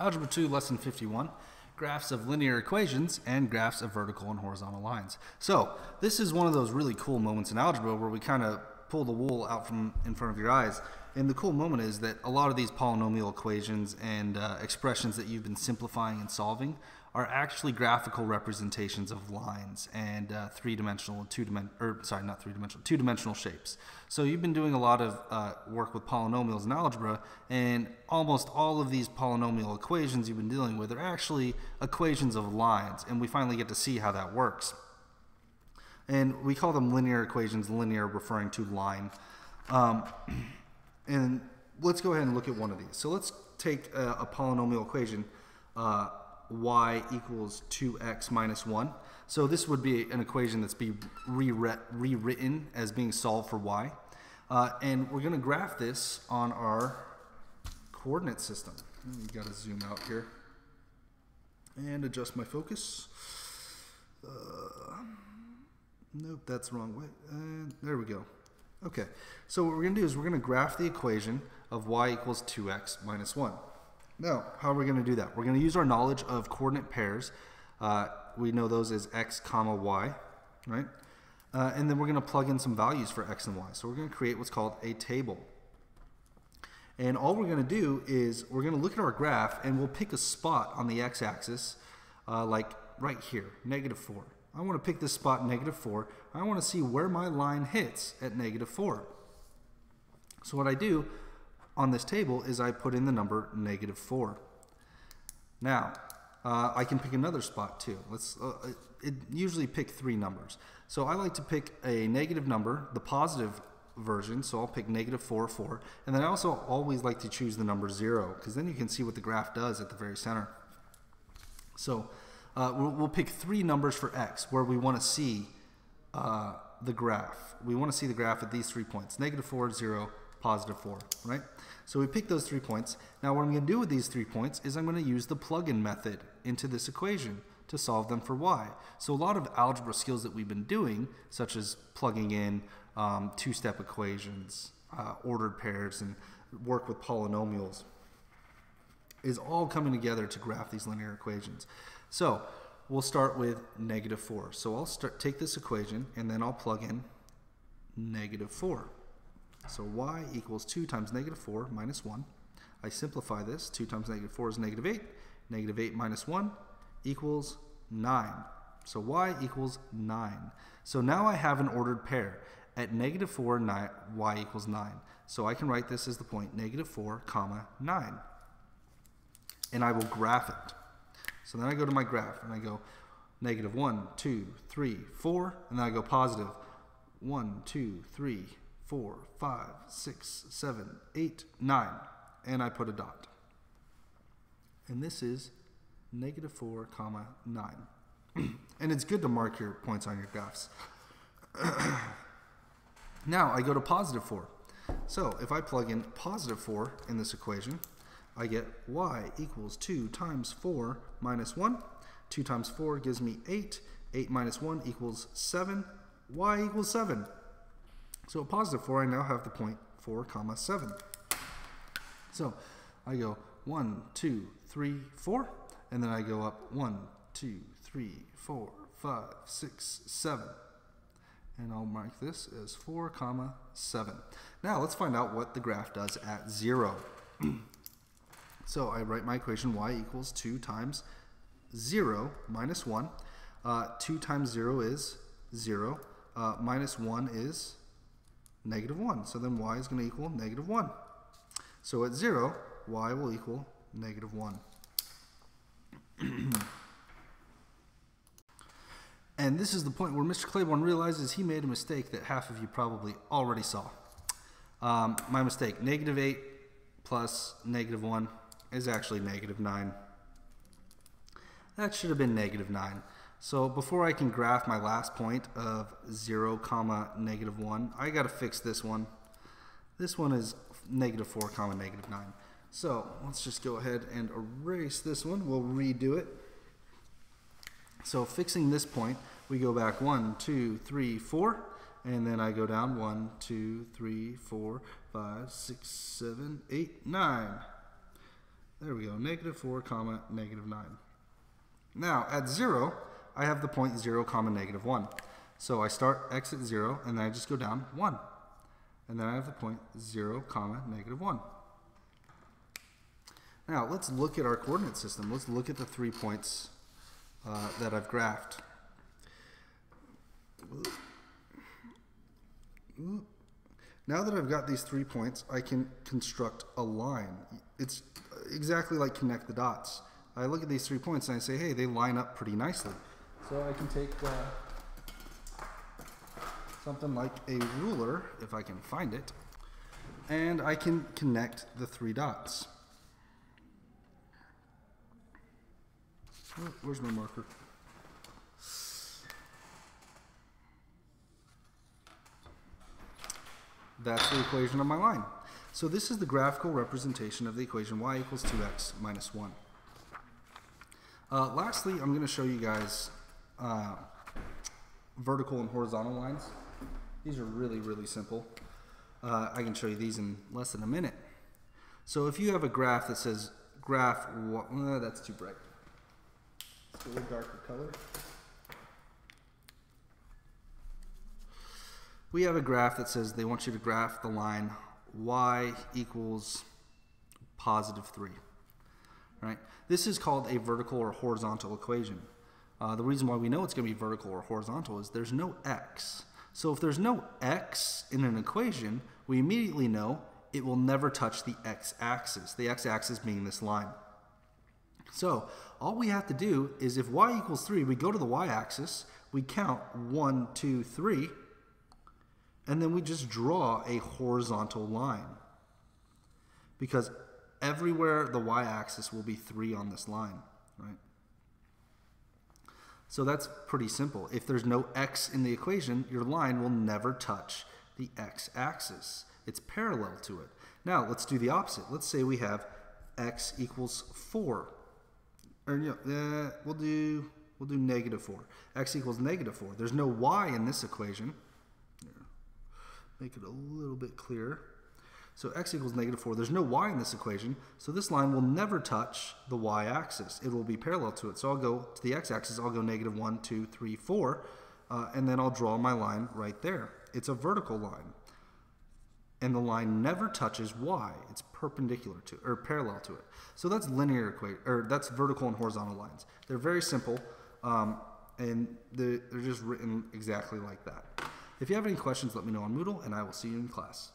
Algebra 2, Lesson 51, graphs of linear equations and graphs of vertical and horizontal lines. So this is one of those really cool moments in algebra where we kind of pull the wool out from in front of your eyes. And the cool moment is that a lot of these polynomial equations and expressions that you've been simplifying and solving are actually graphical representations of lines and two-dimensional shapes. So you've been doing a lot of work with polynomials in algebra, and almost all of these polynomial equations you've been dealing with are actually equations of lines, and we finally get to see how that works. And we call them linear equations, linear referring to line. And let's go ahead and look at one of these. So let's take a polynomial equation, y equals 2x minus 1. So this would be an equation that's be rewritten as being solved for y. And we're going to graph this on our coordinate system. You got to zoom out here and adjust my focus. Nope, that's the wrong way. And there we go. Okay, so what we're going to do is we're going to graph the equation of y equals 2x minus 1. Now, how are we going to do that? We're going to use our knowledge of coordinate pairs. We know those as x comma y, right? And then we're going to plug in some values for x and y. So we're going to create what's called a table. And all we're going to do is we're going to look at our graph and we'll pick a spot on the x-axis, like right here, -4. I want to pick this spot, -4. I want to see where my line hits at -4. So what I do on this table is I put in the number -4. Now, I can pick another spot too. It usually pick 3 numbers. So I like to pick a negative number, the positive version, so I'll pick -4, 4. And then I also always like to choose the number 0, because then you can see what the graph does at the very center. So we'll pick 3 numbers for x where we want to see the graph. We want to see the graph at these 3 points, -4, 0, +4, right? So we pick those 3 points. Now what I'm going to do with these 3 points is I'm going to use the plug-in method into this equation to solve them for y. So a lot of algebra skills that we've been doing, such as plugging in two-step equations, ordered pairs, and work with polynomials, is all coming together to graph these linear equations. So we'll start with -4. So I'll take this equation and then I'll plug in -4. So y equals 2 times -4 minus 1. I simplify this. 2 times -4 is -8. -8 minus 1 equals 9. So y equals 9. So now I have an ordered pair. At -4, y equals 9. So I can write this as the point -4, comma 9. And I will graph it. So then I go to my graph and I go -1, 2, 3, 4, and then I go positive 1, 2, 3, 4, 5, 6, 7, 8, 9, and I put a dot. And this is -4, comma 9. And it's good to mark your points on your graphs. Now I go to +4. So if I plug in +4 in this equation, I get y equals 2 times 4 minus 1. 2 times 4 gives me 8. 8 minus 1 equals 7. Y equals 7. So at +4, I now have the point 4, comma 7. So I go 1, 2, 3, 4, and then I go up 1, 2, 3, 4, 5, 6, 7. And I'll mark this as 4, comma 7. Now let's find out what the graph does at 0. So I write my equation y equals 2 times 0 minus 1. 2 times 0 is 0. Minus 1 is -1. So then y is going to equal -1. So at 0, y will equal -1. And this is the point where Mr. Claiborne realizes he made a mistake that half of you probably already saw. My mistake, -8 plus -1 is actually -9. That should have been -9. So before I can graph my last point of 0, comma -1, I got to fix this one. This one is -4, comma -9. So let's just go ahead and erase this one. We'll redo it. So fixing this point, we go back 1, 2, 3, 4, and then I go down 1, 2, 3, 4, 5, 6, 7, 8, 9. There we go, -4, comma, -9. Now, at 0, I have the point 0, comma, -1. So I start x at 0, and then I just go down 1. And then I have the point 0, comma, -1. Now, let's look at our coordinate system. Let's look at the 3 points that I've graphed. Now that I've got these 3 points, I can construct a line. It's exactly like connect the dots. I look at these 3 points and I say, hey, they line up pretty nicely. So I can take something like a ruler, if I can find it, and I can connect the 3 dots. Oh, where's my marker? That's the equation of my line. So this is the graphical representation of the equation y equals 2x minus 1. Lastly, I'm going to show you guys vertical and horizontal lines. These are really, really simple. I can show you these in less than a minute. So if you have a graph that says that's too bright. Let's go with a darker color. We have a graph that says they want you to graph the line y equals +3. Right? This is called a vertical or horizontal equation. The reason why we know it's going to be vertical or horizontal is there's no x. So if there's no x in an equation, we immediately know it will never touch the x-axis, the x-axis being this line. So all we have to do is if y equals 3, we go to the y-axis, we count 1, 2, 3, and then we just draw a horizontal line. Because everywhere the y-axis will be 3 on this line, right? So that's pretty simple. If there's no x in the equation, your line will never touch the x-axis. It's parallel to it. Now let's do the opposite. Let's say we have x equals 4. Or we'll do -4. X equals -4. There's no y in this equation. Here, make it a little bit clearer. So x equals -4. There's no y in this equation, so this line will never touch the y-axis. It will be parallel to it. So I'll go to the x-axis, I'll go -1, 2, 3, 4, and then I'll draw my line right there. It's a vertical line. And the line never touches y. It's perpendicular to, or parallel to it. So that's linear equation, or that's vertical and horizontal lines. They're very simple, and they're just written exactly like that. If you have any questions, let me know on Moodle, and I will see you in class.